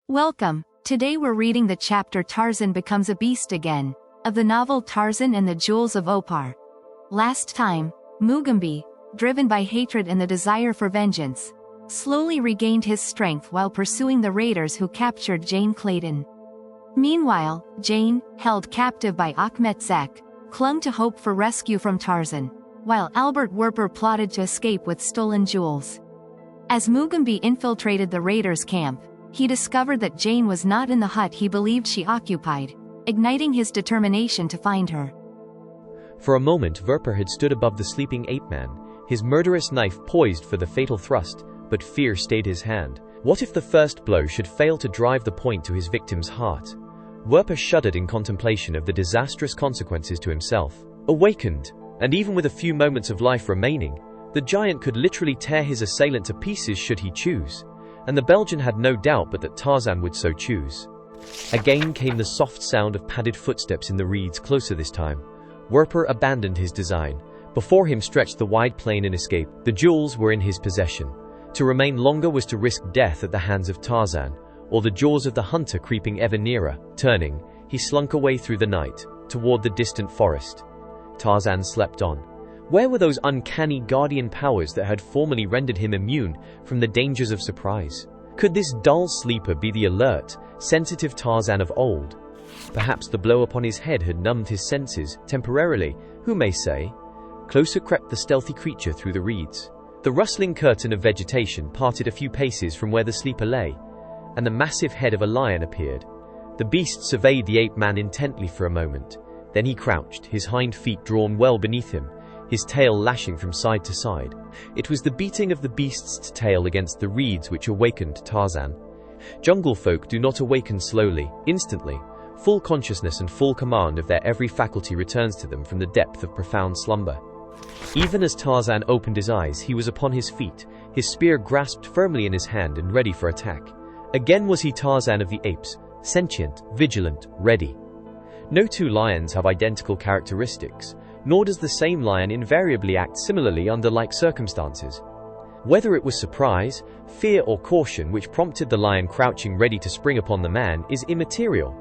Welcome. Today we're reading the chapter Tarzan Becomes a Beast Again, of the novel Tarzan and the Jewels of Opar. Last time, Mugambi, driven by hatred and the desire for vengeance, slowly regained his strength while pursuing the raiders who captured Jane Clayton. Meanwhile, Jane, held captive by Achmet Zek, clung to hope for rescue from Tarzan, while Albert Werper plotted to escape with stolen jewels. As Mugambi infiltrated the raiders' camp, he discovered that Jane was not in the hut he believed she occupied, igniting his determination to find her. For a moment Werper had stood above the sleeping ape-man, his murderous knife poised for the fatal thrust, but fear stayed his hand. What if the first blow should fail to drive the point to his victim's heart? Werper shuddered in contemplation of the disastrous consequences to himself. Awakened, and even with a few moments of life remaining, the giant could literally tear his assailant to pieces should he choose. And the Belgian had no doubt but that Tarzan would so choose. Again came the soft sound of padded footsteps in the reeds, closer this time. Werper abandoned his design. Before him stretched the wide plain and escape. The jewels were in his possession. To remain longer was to risk death at the hands of Tarzan, or the jaws of the hunter creeping ever nearer. Turning, he slunk away through the night, toward the distant forest. Tarzan slept on. Where were those uncanny guardian powers that had formerly rendered him immune from the dangers of surprise? Could this dull sleeper be the alert, sensitive Tarzan of old? Perhaps the blow upon his head had numbed his senses, temporarily, who may say? Closer crept the stealthy creature through the reeds. The rustling curtain of vegetation parted a few paces from where the sleeper lay, and the massive head of a lion appeared. The beast surveyed the ape-man intently for a moment. Then he crouched, his hind feet drawn well beneath him, his tail lashing from side to side. It was the beating of the beast's tail against the reeds which awakened Tarzan. Jungle folk do not awaken slowly, instantly. Full consciousness and full command of their every faculty returns to them from the depth of profound slumber. Even as Tarzan opened his eyes, he was upon his feet, his spear grasped firmly in his hand and ready for attack. Again was he Tarzan of the apes, sentient, vigilant, ready. No two lions have identical characteristics, nor does the same lion invariably act similarly under like circumstances. Whether it was surprise, fear or caution which prompted the lion crouching ready to spring upon the man is immaterial.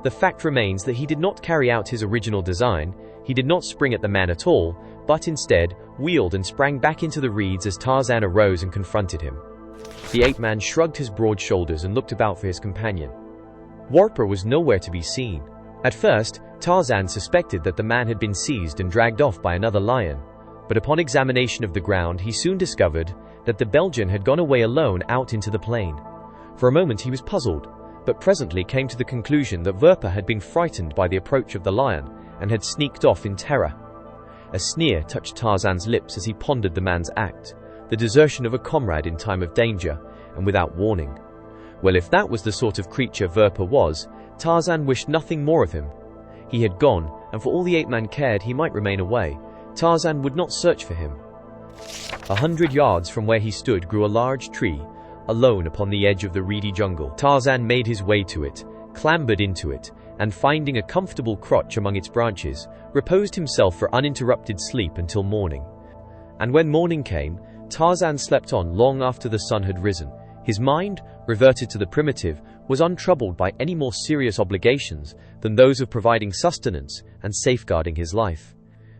The fact remains that he did not carry out his original design, he did not spring at the man at all, but instead wheeled and sprang back into the reeds as Tarzan arose and confronted him. The ape-man shrugged his broad shoulders and looked about for his companion. Werper was nowhere to be seen. At first, Tarzan suspected that the man had been seized and dragged off by another lion, but upon examination of the ground he soon discovered that the Belgian had gone away alone out into the plain. For a moment he was puzzled, but presently came to the conclusion that Werper had been frightened by the approach of the lion and had sneaked off in terror. A sneer touched Tarzan's lips as he pondered the man's act, the desertion of a comrade in time of danger, and without warning. Well, if that was the sort of creature Werper was, Tarzan wished nothing more of him. He had gone, and for all the ape-man cared, he might remain away. Tarzan would not search for him. 100 yards from where he stood grew a large tree, alone upon the edge of the reedy jungle. Tarzan made his way to it, clambered into it, and finding a comfortable crotch among its branches, reposed himself for uninterrupted sleep until morning. And when morning came, Tarzan slept on long after the sun had risen. His mind, reverted to the primitive, was untroubled by any more serious obligations than those of providing sustenance and safeguarding his life.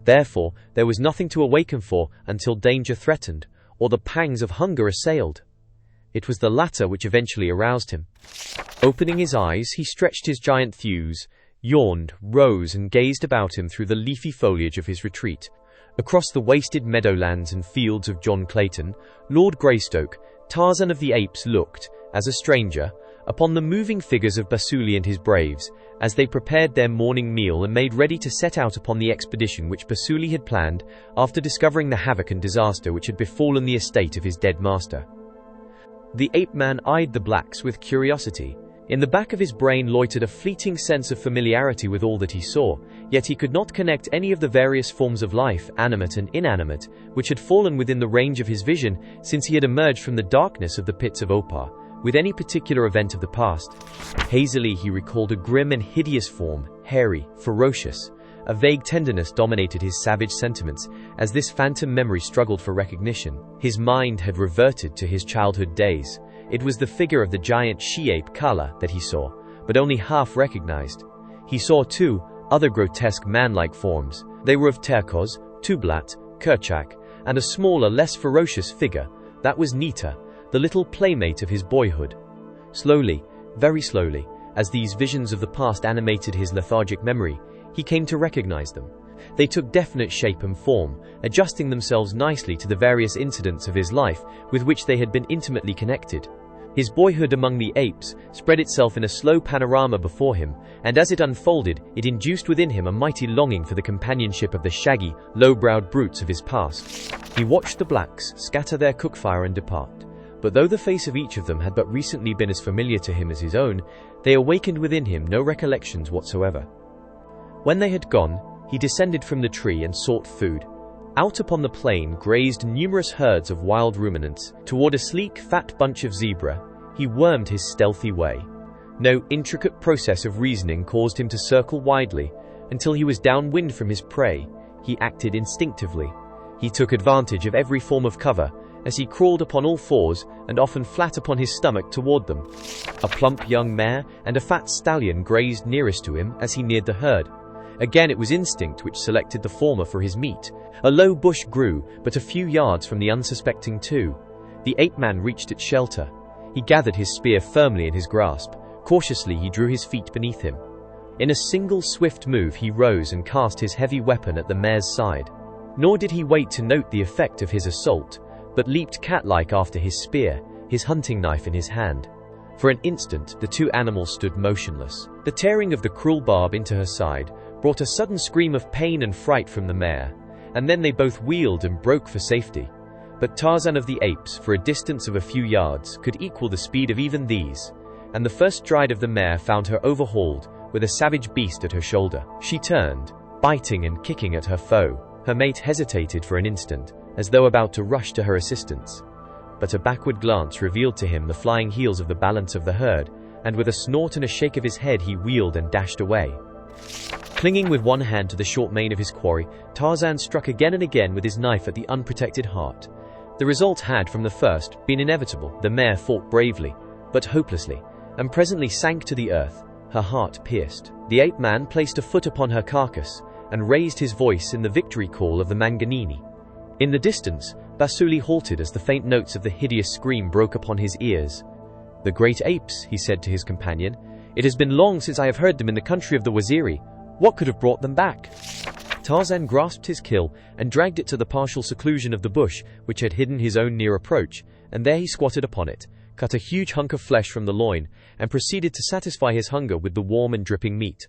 Therefore, there was nothing to awaken for until danger threatened, or the pangs of hunger assailed. It was the latter which eventually aroused him. Opening his eyes, he stretched his giant thews, yawned, rose, and gazed about him through the leafy foliage of his retreat. Across the wasted meadowlands and fields of John Clayton, Lord Greystoke, Tarzan of the Apes looked, as a stranger, upon the moving figures of Basuli and his braves, as they prepared their morning meal and made ready to set out upon the expedition which Basuli had planned after discovering the havoc and disaster which had befallen the estate of his dead master. The ape-man eyed the blacks with curiosity. In the back of his brain loitered a fleeting sense of familiarity with all that he saw, yet he could not connect any of the various forms of life, animate and inanimate, which had fallen within the range of his vision since he had emerged from the darkness of the pits of Opar, with any particular event of the past. Hazily he recalled a grim and hideous form, hairy, ferocious. A vague tenderness dominated his savage sentiments as this phantom memory struggled for recognition. His mind had reverted to his childhood days, It was the figure of the giant she-ape Kala that he saw, but only half recognized. He saw two other grotesque man-like forms. They were of Terkoz, Tublat, Kerchak, and a smaller, less ferocious figure. That was Nita, the little playmate of his boyhood. Slowly, very slowly, as these visions of the past animated his lethargic memory, he came to recognize them. They took definite shape and form, adjusting themselves nicely to the various incidents of his life with which they had been intimately connected. His boyhood among the apes spread itself in a slow panorama before him, and as it unfolded, it induced within him a mighty longing for the companionship of the shaggy, low-browed brutes of his past. He watched the blacks scatter their cookfire and depart, but though the face of each of them had but recently been as familiar to him as his own, they awakened within him no recollections whatsoever. When they had gone, he descended from the tree and sought food. Out upon the plain grazed numerous herds of wild ruminants. Toward a sleek, fat bunch of zebra, he wormed his stealthy way. No intricate process of reasoning caused him to circle widely. Until he was downwind from his prey, he acted instinctively. He took advantage of every form of cover, as he crawled upon all fours and often flat upon his stomach toward them. A plump young mare and a fat stallion grazed nearest to him as he neared the herd. Again it was instinct which selected the former for his meat. A low bush grew but a few yards from the unsuspecting two. The ape-man reached its shelter. He gathered his spear firmly in his grasp. Cautiously he drew his feet beneath him. In a single swift move he rose and cast his heavy weapon at the mare's side. Nor did he wait to note the effect of his assault, but leaped cat-like after his spear, his hunting knife in his hand. For an instant the two animals stood motionless. The tearing of the cruel barb into her side brought a sudden scream of pain and fright from the mare, and then they both wheeled and broke for safety. But Tarzan of the apes, for a distance of a few yards, could equal the speed of even these, and the first stride of the mare found her overhauled, with a savage beast at her shoulder. She turned, biting and kicking at her foe. Her mate hesitated for an instant, as though about to rush to her assistance. But a backward glance revealed to him the flying heels of the balance of the herd, and with a snort and a shake of his head he wheeled and dashed away. Clinging with one hand to the short mane of his quarry, Tarzan struck again and again with his knife at the unprotected heart. The result had, from the first, been inevitable. The mare fought bravely, but hopelessly, and presently sank to the earth, her heart pierced. The ape-man placed a foot upon her carcass, and raised his voice in the victory call of the Manganini. In the distance, Basuli halted as the faint notes of the hideous scream broke upon his ears. "The great apes," he said to his companion. "It has been long since I have heard them in the country of the Waziri. What could have brought them back?" Tarzan grasped his kill and dragged it to the partial seclusion of the bush which had hidden his own near approach, and there he squatted upon it, cut a huge hunk of flesh from the loin, and proceeded to satisfy his hunger with the warm and dripping meat.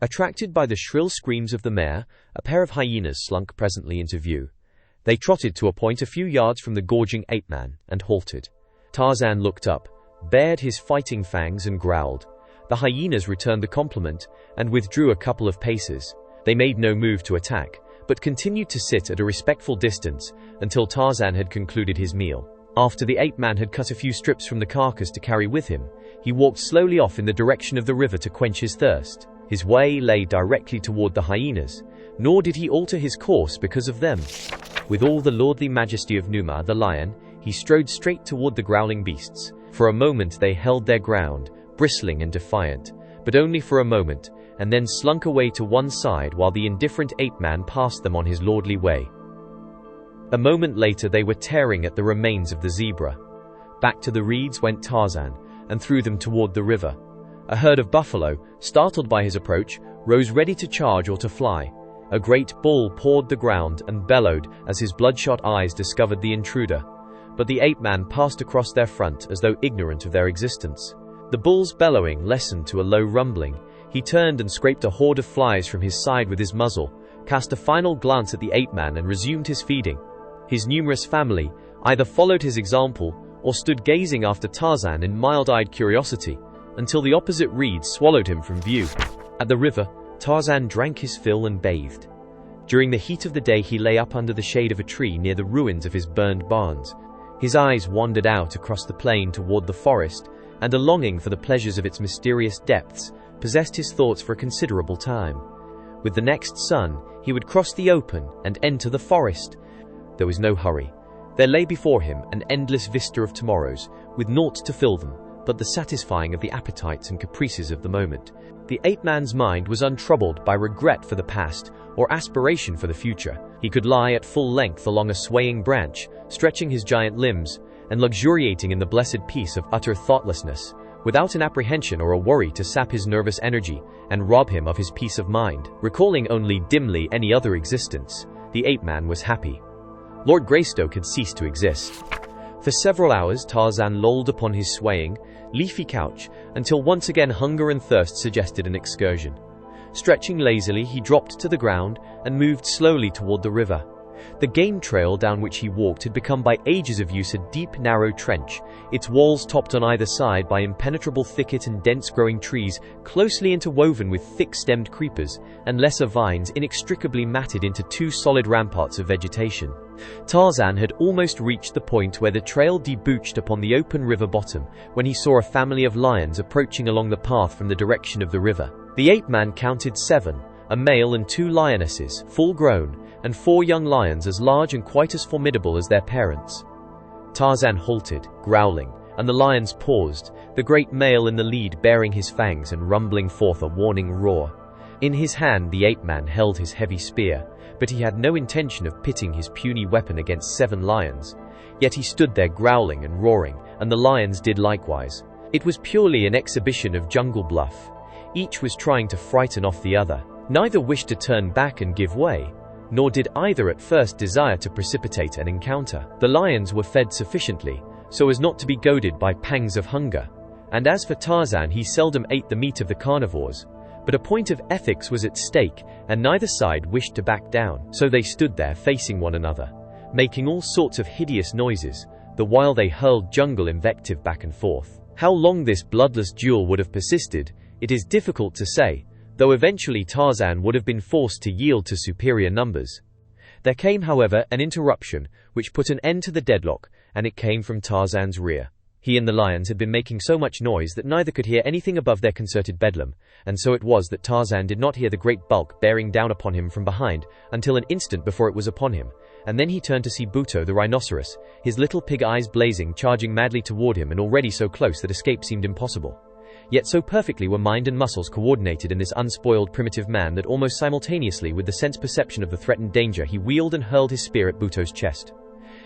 Attracted by the shrill screams of the mare, a pair of hyenas slunk presently into view. They trotted to a point a few yards from the gorging ape-man, and halted. Tarzan looked up, bared his fighting fangs and growled. The hyenas returned the compliment, and withdrew a couple of paces. They made no move to attack, but continued to sit at a respectful distance until Tarzan had concluded his meal. After the ape-man had cut a few strips from the carcass to carry with him, he walked slowly off in the direction of the river to quench his thirst. His way lay directly toward the hyenas, nor did he alter his course because of them. With all the lordly majesty of Numa the lion, he strode straight toward the growling beasts. For a moment they held their ground, bristling and defiant, but only for a moment, and then slunk away to one side while the indifferent ape-man passed them on his lordly way. A moment later they were tearing at the remains of the zebra. Back to the reeds went Tarzan, and threw them toward the river. A herd of buffalo, startled by his approach, rose ready to charge or to fly. A great bull pawed the ground and bellowed as his bloodshot eyes discovered the intruder, but the ape-man passed across their front as though ignorant of their existence. The bull's bellowing lessened to a low rumbling. He turned and scraped a horde of flies from his side with his muzzle, cast a final glance at the ape-man and resumed his feeding. His numerous family either followed his example or stood gazing after Tarzan in mild-eyed curiosity, until the opposite reeds swallowed him from view. At the river, Tarzan drank his fill and bathed. During the heat of the day he lay up under the shade of a tree near the ruins of his burned barns. His eyes wandered out across the plain toward the forest, and a longing for the pleasures of its mysterious depths possessed his thoughts for a considerable time. With the next sun, he would cross the open and enter the forest. There was no hurry. There lay before him an endless vista of tomorrows, with naught to fill them but the satisfying of the appetites and caprices of the moment. The ape-man's mind was untroubled by regret for the past or aspiration for the future. He could lie at full length along a swaying branch, stretching his giant limbs, and luxuriating in the blessed peace of utter thoughtlessness, without an apprehension or a worry to sap his nervous energy and rob him of his peace of mind. Recalling only dimly any other existence, the ape-man was happy. Lord Greystoke had ceased to exist. For several hours Tarzan lolled upon his swaying, leafy couch until once again hunger and thirst suggested an excursion. Stretching lazily, he dropped to the ground and moved slowly toward the river. The game trail down which he walked had become by ages of use a deep, narrow trench, its walls topped on either side by impenetrable thicket and dense-growing trees closely interwoven with thick-stemmed creepers and lesser vines inextricably matted into two solid ramparts of vegetation. Tarzan had almost reached the point where the trail debouched upon the open river bottom when he saw a family of lions approaching along the path from the direction of the river. The ape-man counted 7, a male and 2 lionesses, full-grown, and 4 young lions as large and quite as formidable as their parents. Tarzan halted, growling, and the lions paused, the great male in the lead baring his fangs and rumbling forth a warning roar. In his hand the ape-man held his heavy spear, but he had no intention of pitting his puny weapon against 7 lions. Yet he stood there growling and roaring, and the lions did likewise. It was purely an exhibition of jungle bluff. Each was trying to frighten off the other. Neither wished to turn back and give way, nor did either at first desire to precipitate an encounter. The lions were fed sufficiently, so as not to be goaded by pangs of hunger, and as for Tarzan, he seldom ate the meat of the carnivores. But a point of ethics was at stake, and neither side wished to back down, so they stood there facing one another, making all sorts of hideous noises, the while they hurled jungle invective back and forth. How long this bloodless duel would have persisted, it is difficult to say, though eventually Tarzan would have been forced to yield to superior numbers. There came, however, an interruption, which put an end to the deadlock, and it came from Tarzan's rear. He and the lions had been making so much noise that neither could hear anything above their concerted bedlam, and so it was that Tarzan did not hear the great bulk bearing down upon him from behind until an instant before it was upon him, and then he turned to see Buto the rhinoceros, his little pig eyes blazing, charging madly toward him and already so close that escape seemed impossible. Yet so perfectly were mind and muscles coordinated in this unspoiled primitive man that almost simultaneously with the sense perception of the threatened danger he wheeled and hurled his spear at Buto's chest.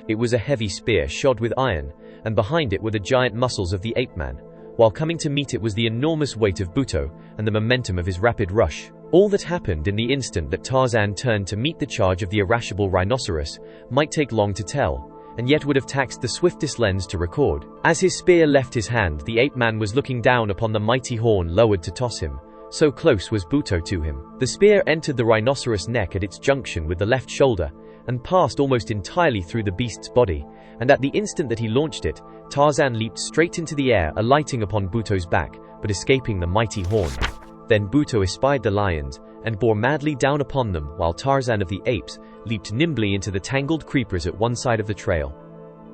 It was a heavy spear shod with iron, and behind it were the giant muscles of the ape-man, while coming to meet it was the enormous weight of Buto and the momentum of his rapid rush. All that happened in the instant that Tarzan turned to meet the charge of the irascible rhinoceros might take long to tell, and yet would have taxed the swiftest lens to record. As his spear left his hand, the ape-man was looking down upon the mighty horn lowered to toss him. So close was Buto to him. The spear entered the rhinoceros' neck at its junction with the left shoulder, and passed almost entirely through the beast's body, and at the instant that he launched it, Tarzan leaped straight into the air, alighting upon Buto's back, but escaping the mighty horn. Then Buto espied the lions, and bore madly down upon them, while Tarzan of the apes leaped nimbly into the tangled creepers at one side of the trail.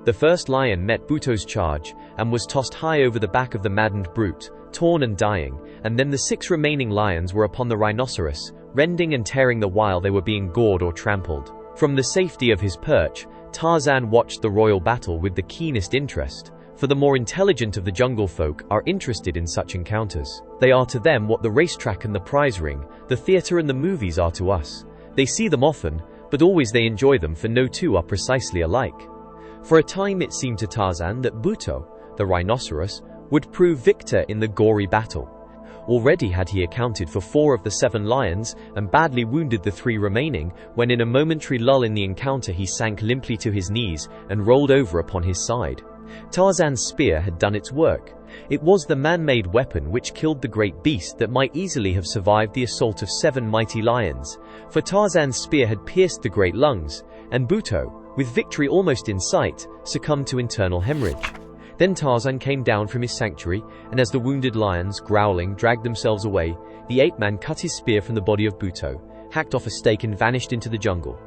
The first lion met Buto's charge, and was tossed high over the back of the maddened brute, torn and dying, and then the 6 remaining lions were upon the rhinoceros, rending and tearing the while they were being gored or trampled. From the safety of his perch, Tarzan watched the royal battle with the keenest interest, for the more intelligent of the jungle folk are interested in such encounters. They are to them what the racetrack and the prize ring, the theater and the movies are to us. They see them often, but always they enjoy them, for no two are precisely alike. For a time it seemed to Tarzan that Buto, the rhinoceros, would prove victor in the gory battle. Already had he accounted for 4 of the 7 lions and badly wounded the 3 remaining, when in a momentary lull in the encounter he sank limply to his knees and rolled over upon his side. Tarzan's spear had done its work. It was the man-made weapon which killed the great beast that might easily have survived the assault of 7 mighty lions, for Tarzan's spear had pierced the great lungs, and Buto, with victory almost in sight, succumbed to internal hemorrhage. Then Tarzan came down from his sanctuary, and as the wounded lions, growling, dragged themselves away, the ape-man cut his spear from the body of Buto, hacked off a stake and vanished into the jungle.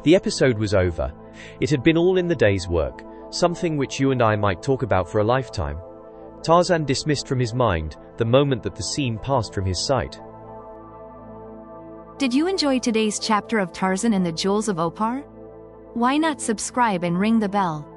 The episode was over. It had been all in the day's work, something which you and I might talk about for a lifetime. Tarzan dismissed from his mind the moment that the scene passed from his sight. Did you enjoy today's chapter of Tarzan and the Jewels of Opar? Why not subscribe and ring the bell?